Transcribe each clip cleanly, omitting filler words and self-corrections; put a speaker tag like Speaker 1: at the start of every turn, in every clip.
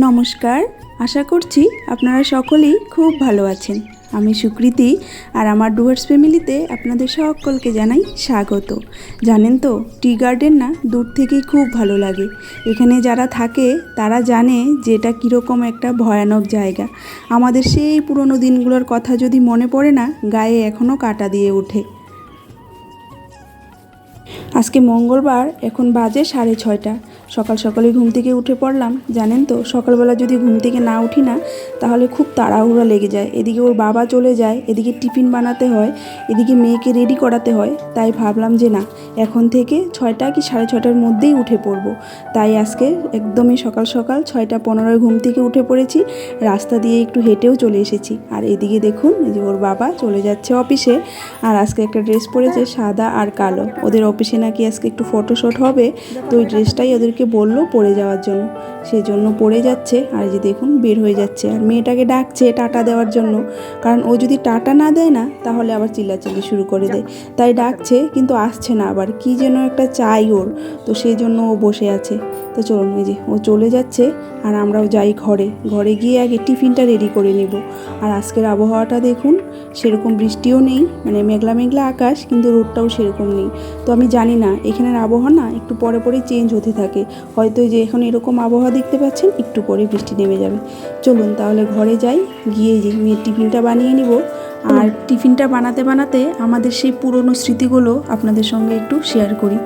Speaker 1: নমস্কার, আশা করছি আপনারা সকলেই খুব ভালো আছেন। আমি সুকৃতি আর আমার ডুয়ার্স ফ্যামিলিতে আপনাদের সকলকে জানাই স্বাগত। জানেন তো, টি গার্ডেন না দূর থেকেই খুব ভালো লাগে। এখানে যারা থাকে তারা জানে যে এটা কীরকম একটা ভয়ানক জায়গা। আমাদের সেই পুরনো দিনগুলোর কথা যদি মনে পড়ে না, গায়ে এখনও কাঁটা দিয়ে ওঠে। আজকে মঙ্গলবার, এখন বাজে 6:30। সকাল সকালে ঘুম থেকে উঠে পড়লাম। জানেন তো, সকালবেলা যদি ঘুম থেকে না উঠি না, তাহলে খুব তাড়াহুড়া লেগে যায়। এদিকে ওর বাবা চলে যায়, এদিকে টিফিন বানাতে হয়, এদিকে মেয়েকে রেডি করাতে হয়। তাই ভাবলাম যে না, এখন থেকে 6টা কি 6:30-র মধ্যেই উঠে পড়ব। তাই আজকে একদমই সকাল সকাল 6:15 ঘুম থেকে উঠে পড়েছি। রাস্তা দিয়ে একটু হেঁটেও চলে এসেছি। আর এদিকে দেখুন, এই যে ওর বাবা চলে যাচ্ছে অফিসে। আর আজকে একটা ড্রেস পরেছে সাদা আর কালো। ওদের অফিসে নাকি আজকে একটু ফটোশ্যুট হবে, তো ওই ড্রেসটাই ওদেরকে বললো পরে যাওয়ার জন্য। সেই জন্য পরে যাচ্ছে। আর যে দেখুন বের হয়ে যাচ্ছে। আর মেয়েটাকে ডাকছে টাটা দেওয়ার জন্য, কারণ ও যদি টাটা না দেয় না, তাহলে আবার চিল্লাচিল্লি শুরু করে দেয়। তাই ডাকছে, কিন্তু আসছে না। আবার কি যেন একটা চাই ওর, তো সেই জন্য ও বসে আছে। তো চলুন, এই যে ও চলে যাচ্ছে আর আমরাও যাই ঘরে গিয়ে আগে টিফিনটা রেডি করে নিব। আর আজকের আবহাওয়াটা দেখুন, সেরকম বৃষ্টিও নেই, মানে মেঘলা মেঘলা আকাশ, কিন্তু রোদটাও সেরকম নেই। তো আমি জানি না, এখানের আবহাওয়া না একটু পরে পরে চেঞ্জ হতে থাকে। হয়তো যে এখন এরকম আবহাওয়া দেখতে পাচ্ছেন, একটু পরে বৃষ্টি নেমে যাবে। চলুন তাহলে ঘরে যাই, গিয়ে যে মেয়ের টিফিনটা বানিয়ে নিব। আর টিফিনটা বানাতে বানাতে আমাদের সেই পুরনো স্মৃতিগুলো আপনাদের সঙ্গে একটু শেয়ার করি।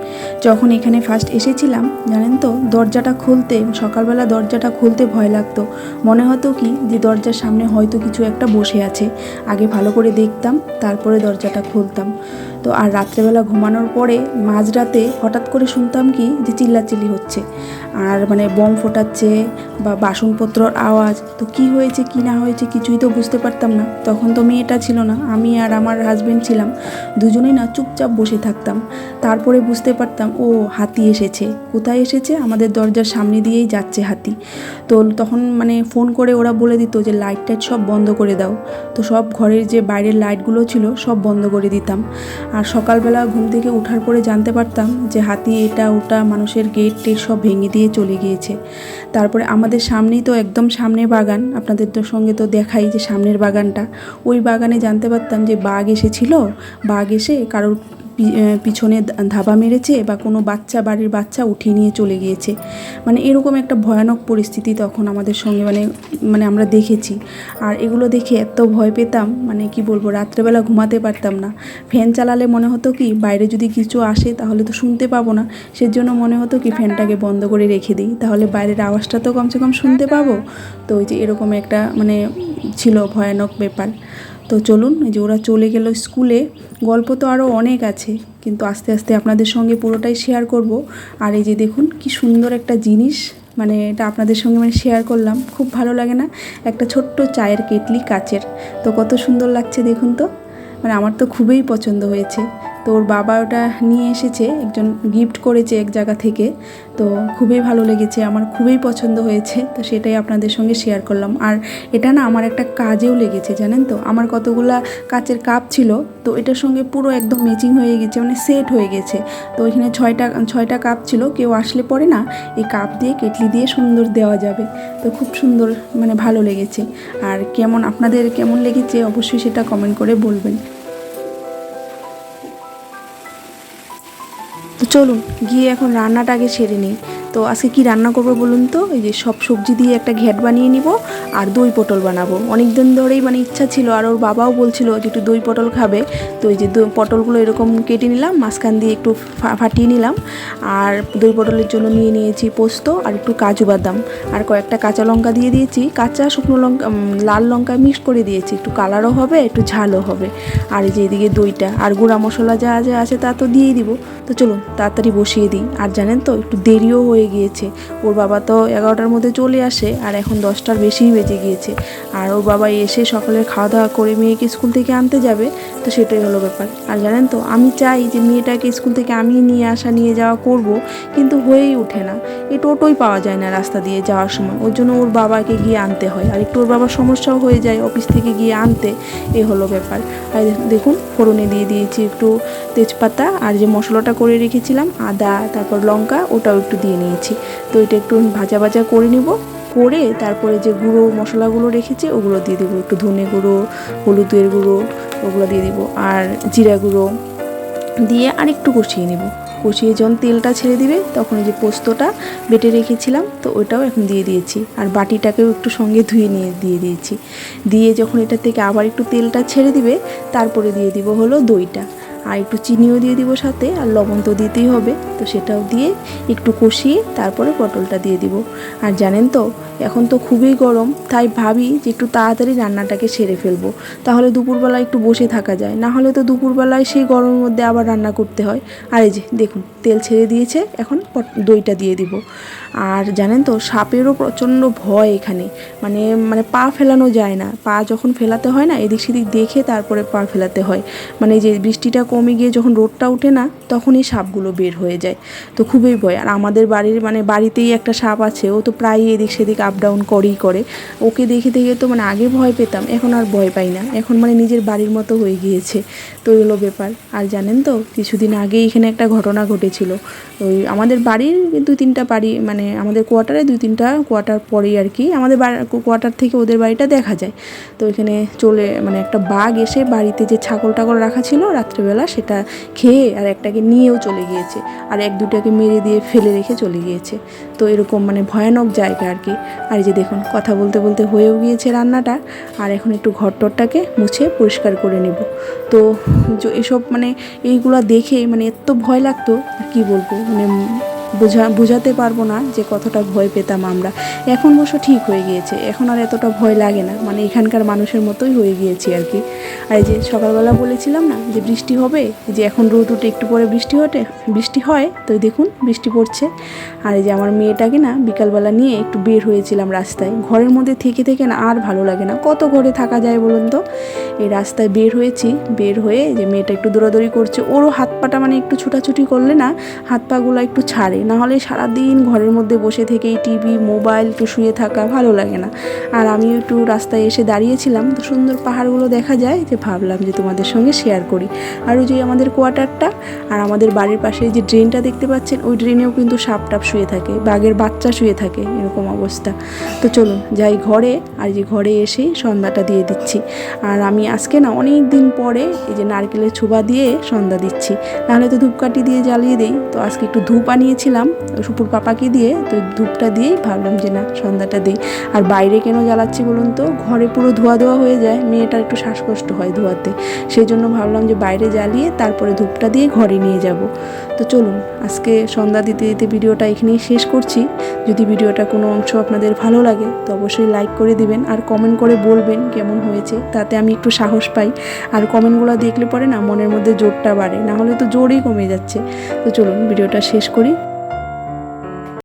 Speaker 1: যখন এখানে ফার্স্ট এসেছিলাম, জানেন তো, দরজাটা খুলতে, সকালবেলা দরজাটা খুলতে ভয় লাগতো। মনে হতো কি যে দরজার সামনে হয়তো কিছু একটা বসে আছে। আগে ভালো করে দেখতাম, তারপরে দরজাটা খুলতাম। তো আর রাত্রেবেলা ঘুমানোর পরে মাঝরাতে হঠাৎ করে শুনতাম কি যে চিল্লাচিল্লি হচ্ছে, আর মানে বম ফোটাচ্ছে বা বাসনপত্রর আওয়াজ। তো কি হয়েছে কি না হয়েছে কিছুই তো বুঝতে পারতাম না। তখন তো মেয়েটা ছিল না, আমি আর আমার হাজব্যান্ড ছিলাম। দুজনেই না চুপচাপ বসে থাকতাম। তারপরে বুঝতে পারতাম ও হাতি এসেছে। কোথায় এসেছে? আমাদের দরজার সামনে দিয়েই যাচ্ছে হাতি। তো তখন মানে ফোন করে ওরা বলে দিত যে লাইট টাইট সব বন্ধ করে দাও। তো সব ঘরের যে বাইরের লাইটগুলো ছিল সব বন্ধ করে দিতাম। আর সকালবেলা ঘুম থেকে ওঠার পরে জানতে পারতাম যে হাতি এটা ওটা মানুষের গেট টেট সব ভেঙে দিয়ে চলে গিয়েছে। তারপরে আমাদের সামনেই তো, একদম সামনে বাগান, আপনাদের তো সঙ্গে তো দেখাই যে সামনের বাগানটা। ওই বাগানে জানতে পারতাম যে বাঘ এসেছিল, বাঘ এসে কারোর পিছনে ধাবা মেরেছে, বা কোনো বাড়ির বাচ্চা উঠিয়ে নিয়ে চলে গিয়েছে। মানে এরকম একটা ভয়ানক পরিস্থিতি তখন আমাদের সঙ্গে মানে আমরা দেখেছি। আর এগুলো দেখে এত ভয় পেতাম, মানে কি বলবো, রাত্রেবেলা ঘুমাতে পারতাম না। ফ্যান চালালে মনে হতো কি বাইরে যদি কিছু আসে তাহলে তো শুনতে পাবো না। সেজন্য মনে হতো কি ফ্যানটাকে বন্ধ করে রেখে দিই, তাহলে বাইরের আওয়াজটা তো কমসে কম শুনতে পাবো। তো ওই যে এরকম একটা মানে ছিল ভয়ানক ব্যাপার। তো চলুন, এই যে ওরা চলে গেল স্কুলে। গল্প তো আরও অনেক আছে, কিন্তু আস্তে আস্তে আপনাদের সঙ্গে পুরোটাই শেয়ার করব। আর এই যে দেখুন কি সুন্দর একটা জিনিস, মানে এটা আপনাদের সঙ্গে মানে শেয়ার করলাম। খুব ভালো লাগে না? একটা ছোট্ট চায়ের কেটলি, কাচের। তো কত সুন্দর লাগছে দেখুন তো, মানে আমার তো খুবই পছন্দ হয়েছে। তো ওর বাবা ওটা নিয়ে এসেছে, একজন গিফট করেছে এক জায়গা থেকে। তো খুবই ভালো লেগেছে, আমার খুবই পছন্দ হয়েছে। তো সেটাই আপনাদের সঙ্গে শেয়ার করলাম। আর এটা না আমার একটা কাজেও লেগেছে, জানেন তো। আমার কতগুলা কাচের কাপ ছিল, তো এটার সঙ্গে পুরো একদম ম্যাচিং হয়ে গেছে, মানে সেট হয়ে গেছে। তো এখানে 6টা কাপ ছিল। কেউ আসলে পরে না এই কাপ দিয়ে, কেটলি দিয়ে সুন্দর দেওয়া যাবে। তো খুব সুন্দর, মানে ভালো লেগেছে। আর আপনাদের কেমন লেগেছে অবশ্যই সেটা কমেন্ট করে বলবেন। তো চলুন গিয়ে এখন রান্নাটা আগে সেরে নিই। তো আজকে কি রান্না করবো বলুন তো? এই যে সব সবজি দিয়ে একটা ঘ্যাট বানিয়ে নিব, আর দই পটল বানাবো। অনেক দিন ধরেই মানে ইচ্ছা ছিল, আর ওর বাবাও বলছিল যে একটু দই পটল খাবে। তো এই যে পটলগুলো এরকম কেটে নিলাম, মাঝখান দিয়ে একটু ফাটিয়ে নিলাম। আর দই পটলের জন্য নিয়ে নিয়েছি পোস্ত আর একটু কাজু বাদাম, আর কয়েকটা কাঁচা লঙ্কা দিয়ে দিয়েছি। কাঁচা শুকনো লঙ্কা, লাল লঙ্কা মিক্স করে দিয়েছি, একটু কালারও হবে একটু ঝালও হবে। আর এই যে এদিকে দইটা আর গুঁড়া মশলা যা যা আছে তা তো দিয়েই দিব। তো চলুন তাড়াতাড়ি বসিয়ে দিই। আর জানেন তো, একটু দেরিও হয়ে হয়ে গিয়েছে। ওর বাবা তো 11টার মধ্যে চলে আসে, আর এখন 10টার বেশিই বেজে গিয়েছে। আর ওর বাবা এসে সকালে খাওয়া দাওয়া করে মেয়েকে স্কুল থেকে আনতে যাবে, তো সেটাই হলো ব্যাপার। আর জানেন তো, আমি চাই যে মেয়েটাকে স্কুল থেকে আমি নিয়ে আসা নিয়ে যাওয়া করব, কিন্তু হয়েই ওঠে না। এই টোটোই পাওয়া যায় না রাস্তা দিয়ে যাওয়ার সময়, ওর জন্য ওর বাবাকে গিয়ে আনতে হয়। আর একটু ওর বাবার সমস্যাও হয়ে যায় অফিস থেকে গিয়ে আনতে, এই হলো ব্যাপার। আর দেখুন ফোড়নে দিয়ে দিয়েছি একটু তেজপাতা, আর যে মশলাটা করে রেখেছিলাম আদা তারপর লঙ্কা, ওটাও একটু দিয়ে নিয়েছি। তো এটা একটু ভাজা ভাজা করে নিব, করে তারপরে যে গুঁড়ো মশলাগুলো রেখেছি ওগুলো দিয়ে দেবো। একটু ধনে গুঁড়ো, হলুদের গুঁড়ো, ওগুলো দিয়ে দিব, আর জিরা গুঁড়ো দিয়ে আর একটু কষিয়ে নেব। কষিয়ে যখন তেলটা ছেড়ে দিবে তখন যে পোস্তটা বেটে রেখেছিলাম তো ওটাও এখন দিয়ে দিয়েছি, আর বাটিটাকেও একটু সঙ্গে ধুয়ে নিয়ে দিয়ে দিয়েছি। দিয়ে যখন এটা থেকে আবার একটু তেলটা ছেড়ে দিবে তারপরে দিয়ে দিব হলো দইটা, আর একটু চিনিও দিয়ে দিব সাথে, আর লবণ তো দিতেই হবে। তো সেটাও দিয়ে একটু কষিয়ে তারপরে পটলটা দিয়ে দিব। আর জানেন তো, এখন তো খুবই গরম, তাই ভাবি যে একটু তাড়াতাড়ি রান্নাটাকে সেরে ফেলবো, তাহলে দুপুরবেলা একটু বসে থাকা যায়। না হলে তো দুপুরবেলায় সেই গরমের মধ্যে আবার রান্না করতে হয়। আর এই যে দেখুন তেল ছেড়ে দিয়েছে, এখন দইটা দিয়ে দিব। আর জানেন তো, সাপেরও প্রচণ্ড ভয় এখানে, মানে মানে পা ফেলানো যায় না। পা যখন ফেলাতে হয় না, এদিক সেদিক দেখে তারপরে পা ফেলাতে হয়। মানে যে বৃষ্টিটা কমে গিয়ে যখন রোদটা ওঠে না, তখনই সাপগুলো বের হয়ে যায়। তো খুবই ভয়। আর আমাদের বাড়ির মানে বাড়িতেই একটা সাপ আছে, ও তো প্রায়ই এদিক সেদিক আপ ডাউন করেই করে। ওকে দেখে দেখে তো মানে আগে ভয় পেতাম, এখন আর ভয় পাই না, এখন মানে নিজের বাড়ির মতো হয়ে গিয়েছে। তো এগুলো ব্যাপার। আর জানেন তো, কিছুদিন আগে এখানে একটা ঘটনা ঘটেছিল। ওই আমাদের বাড়ির 2-3টা বাড়ি, মানে আমাদের কোয়ার্টারে 2-3টা কোয়ার্টার পরেই আর কি, আমাদের কোয়ার্টার থেকে ওদের বাড়িটা দেখা যায়। তো এখানে মানে একটা বাঘ এসে বাড়িতে যে ছাগল টাগল রাখা ছিল রাত্রেবেলা, সেটা খেয়ে আর একটাকে নিয়েও চলে গিয়েছে, আর 1-2টাকে মেরে দিয়ে ফেলে রেখে চলে গিয়েছে। তো এরকম মানে ভয়ানক জায়গা আর কি। আর এই যে দেখুন কথা বলতে বলতে হয়েও গিয়েছে রান্নাটা, আর এখন একটু ঘরটরটাকে মুছে পরিষ্কার করে নেব। তো এসব মানে এইগুলো দেখে মানে এত ভয় লাগতো, কি বলবো, মানে বোঝাতে পারবো না যে কতটা ভয় পেতাম আমরা। এখন অবশ্য ঠিক হয়ে গিয়েছে, এখন আর এতটা ভয় লাগে না, মানে এখানকার মানুষের মতোই হয়ে গিয়েছি আর কি। আর এই যে সকালবেলা বলেছিলাম না যে বৃষ্টি হবে, যে এখন রোদ উঠে একটু পরে বৃষ্টি হয়, তো দেখুন বৃষ্টি পড়ছে। আর এই যে আমার মেয়েটাকে না বিকালবেলা নিয়ে একটু বের হয়েছিলাম রাস্তায়, ঘরের মধ্যে থেকে থেকে না আর ভালো লাগে না, কত ঘরে থাকা যায় বলুন তো। এই রাস্তায় বের হয়েছি, বের হয়ে যে মেয়েটা একটু দৌড়াদৌড়ি করছে, ওরও হাত পাটা মানে একটু ছুটাছুটি করলে না হাত পাগুলো একটু ছাড়ে, না হলে সারাদিন ঘরের মধ্যে বসে থেকেই টিভি মোবাইল একটু শুয়ে থাকা ভালো লাগে না। আর আমিও একটু রাস্তায় এসে দাঁড়িয়েছিলাম, তো সুন্দর পাহাড়গুলো দেখা যায়, যে ভাবলাম যে তোমাদের সঙ্গে শেয়ার করি। আর ওই যে আমাদের কোয়ার্টারটা আর আমাদের বাড়ির পাশে যে ড্রেনটা দেখতে পাচ্ছেন, ওই ড্রেনেও কিন্তু সাপ টাপ শুয়ে থাকে, বাঘের বাচ্চা শুয়ে থাকে, এরকম অবস্থা। তো চলুন যাই ঘরে, আর যে ঘরে এসেই সন্ধ্যাটা দিয়ে দিচ্ছি। আর আমি আজকে না অনেক দিন পরে এই যে নারকেলের ছোবা দিয়ে সন্ধ্যা দিচ্ছি, নাহলে তো ধূপকাঠি দিয়ে জ্বালিয়ে দিই। তো আজকে একটু ধূপ আনিয়েছিলাম সুপুর পাপাকে দিয়ে, তো ধূপটা দিয়েই ভাবলাম যে না সন্ধ্যাটা দিই। আর বাইরে কেন জ্বালাচ্ছি বলুন তো, ঘরে পুরো ধোয়া ধোয়া হয়ে যায়, মেয়েটার একটু শ্বাসকষ্ট হয় ধোয়াতে, সেই জন্য ভাবলাম যে বাইরে জ্বালিয়ে তারপরে ধূপটা দিয়ে ঘরে নিয়ে যাব। তো চলুন আজকে সন্ধ্যা দিতে দিতে ভিডিওটা এখানেই শেষ করছি। যদি ভিডিওটা কোনো অংশ আপনাদের ভালো লাগে তো অবশ্যই লাইক করে দিবেন, আর কমেন্ট করে বলবেন কেমন হয়েছে, তাতে আমি একটু সাহস পাই। আর কমেন্টগুলো দেখলে পরে না মনের মধ্যে জোরটা বাড়ে, না হলে তো জোরই কমে যাচ্ছে। তো চলুন ভিডিওটা শেষ করি।